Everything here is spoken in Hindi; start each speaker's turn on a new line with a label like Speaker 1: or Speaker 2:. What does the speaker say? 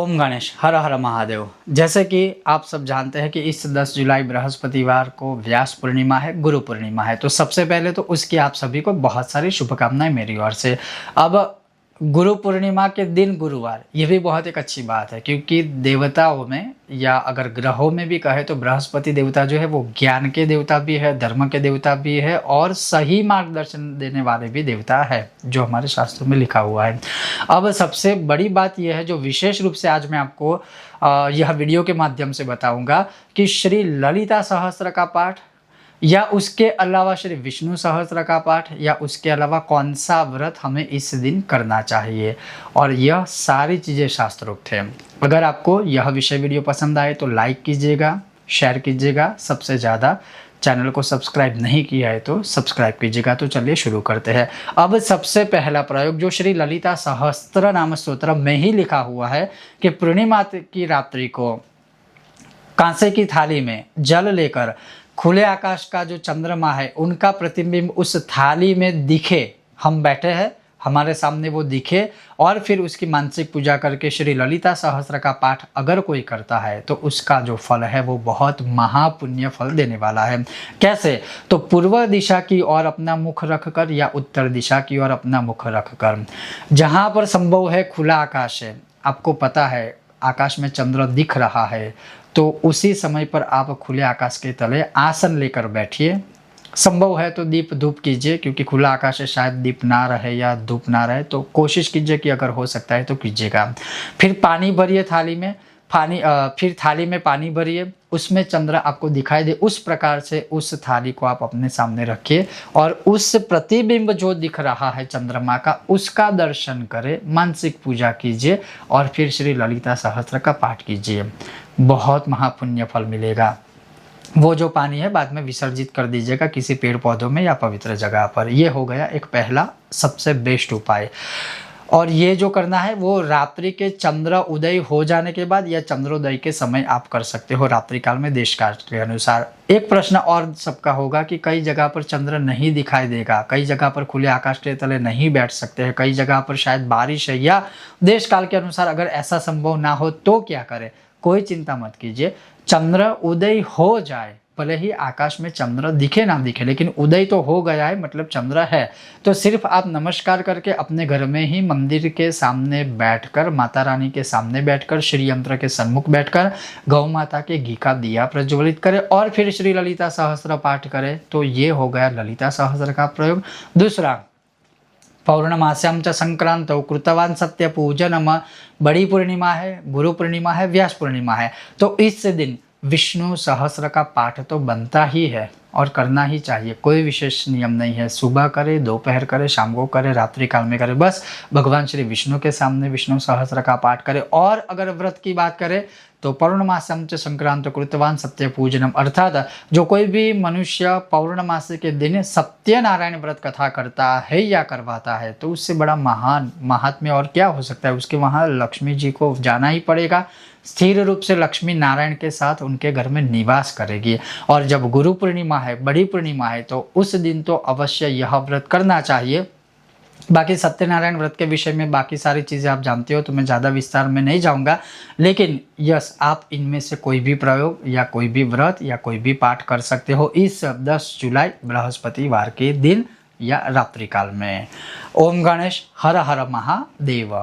Speaker 1: ओम गणेश हर हर महादेव। जैसे कि आप सब जानते हैं कि इस 10 जुलाई बृहस्पतिवार को व्यास पूर्णिमा है, गुरु पूर्णिमा है। तो सबसे पहले तो उसकी आप सभी को बहुत सारी शुभकामनाएं मेरी ओर से। अब गुरु पूर्णिमा के दिन गुरुवार, ये भी बहुत एक अच्छी बात है, क्योंकि देवताओं में या अगर ग्रहों में भी कहे तो बृहस्पति देवता जो है वो ज्ञान के देवता भी है, धर्म के देवता भी है और सही मार्गदर्शन देने वाले भी देवता है, जो हमारे शास्त्रों में लिखा हुआ है। अब सबसे बड़ी बात यह है जो विशेष रूप से आज मैं आपको यह वीडियो के माध्यम से बताऊंगा कि श्री ललिता सहस्त्र का पाठ या उसके अलावा श्री विष्णु सहस्त्र का पाठ या उसके अलावा कौन सा व्रत हमें इस दिन करना चाहिए, और यह सारी चीज़ें शास्त्रोक्त है। अगर आपको यह विषय वीडियो पसंद आए तो लाइक कीजिएगा, शेयर कीजिएगा, सबसे ज़्यादा चैनल को सब्सक्राइब नहीं किया है तो सब्सक्राइब कीजिएगा। तो चलिए शुरू करते हैं। अब सबसे पहला प्रयोग जो श्री ललिता सहस्त्र नाम स्तोत्र में ही लिखा हुआ है कि पूर्णिमा की रात्रि को कांसे की थाली में जल लेकर खुले आकाश का जो चंद्रमा है उनका प्रतिबिंब उस थाली में दिखे, हम बैठे हैं हमारे सामने वो दिखे, और फिर उसकी मानसिक पूजा करके श्री ललिता सहस्त्र का पाठ अगर कोई करता है तो उसका जो फल है वो बहुत महापुण्य फल देने वाला है। कैसे? तो पूर्व दिशा की ओर अपना मुख रखकर या उत्तर दिशा की ओर अपना मुख रखकर, जहाँ पर संभव है खुला आकाश है, आपको पता है आकाश में चंद्र दिख रहा है, तो उसी समय पर आप खुले आकाश के तले आसन लेकर बैठिए। संभव है तो दीप धूप कीजिए, क्योंकि खुला आकाश है, शायद दीप ना रहे या धूप ना रहे, तो कोशिश कीजिए कि अगर हो सकता है तो कीजिएगा। फिर पानी भरिए थाली में, फिर थाली में पानी भरिए, उसमें चंद्र आपको दिखाई दे उस प्रकार से उस थाली को आप अपने सामने रखिए और उस प्रतिबिंब जो दिख रहा है चंद्रमा का उसका दर्शन करें, मानसिक पूजा कीजिए और फिर श्री ललिता सहस्त्र का पाठ कीजिए। बहुत महापुण्य फल मिलेगा। वो जो पानी है बाद में विसर्जित कर दीजिएगा किसी पेड़ पौधों में या पवित्र जगह पर। ये हो गया एक पहला सबसे बेस्ट उपाय। और ये जो करना है वो रात्रि के चंद्र उदय हो जाने के बाद या चंद्रोदय के समय आप कर सकते हो, रात्रि काल में देश काल के अनुसार। एक प्रश्न और सबका होगा कि कई जगह पर चंद्र नहीं दिखाई देगा, कई जगह पर खुले आकाश के तले नहीं बैठ सकते हैं, कई जगह पर शायद बारिश है, या देश काल के अनुसार अगर ऐसा संभव ना हो तो क्या करें? कोई चिंता मत कीजिए, चंद्र उदय हो जाए, भले ही आकाश में चंद्र दिखे ना दिखे, लेकिन उदय तो हो गया है, मतलब चंद्र है, तो सिर्फ आप नमस्कार करके अपने घर में ही मंदिर के सामने बैठकर, माता रानी के सामने बैठकर, श्री यंत्र के सन्मुख बैठकर गौ माता के घी का दिया प्रज्वलित करें और फिर श्री ललिता सहस्त्र पाठ करें। तो ये हो गया ललिता सहस्त्र का प्रयोग। दूसरा, पौर्णमास्यां च संक्रांतौ कृतवान सत्य पूजनम, बड़ी पूर्णिमा है, गुरु पूर्णिमा है, व्यास पूर्णिमा है, तो इस दिन विष्णु सहस्त्र का पाठ तो बनता ही है और करना ही चाहिए। कोई विशेष नियम नहीं है, सुबह करे, दोपहर करे, शाम को करे, रात्रि काल में करे, बस भगवान श्री विष्णु के सामने विष्णु सहस्त्र का पाठ करे। और अगर व्रत की बात करें तो पौर्णमास्यां च संक्रांत कृतवान सत्य पूजनम, अर्थात जो कोई भी मनुष्य पौर्णमासी के दिन सत्यनारायण व्रत कथा करता है या करवाता है तो उससे बड़ा महान महात्म्य और क्या हो सकता है। उसके वहाँ लक्ष्मी जी को जाना ही पड़ेगा, स्थिर रूप से लक्ष्मी नारायण के साथ उनके घर में निवास करेगी। और जब गुरु पूर्णिमा है, बड़ी पूर्णिमा है, तो उस दिन तो अवश्य यह व्रत करना चाहिए। बाकी सत्यनारायण व्रत के विषय में बाकी सारी चीज़ें आप जानते हो तो मैं ज़्यादा विस्तार में नहीं जाऊंगा, लेकिन यस, आप इनमें से कोई भी प्रयोग या कोई भी व्रत या कोई भी पाठ कर सकते हो इस 10 जुलाई बृहस्पतिवार के दिन या रात्रि काल में। ओम गणेश हर हर महादेव।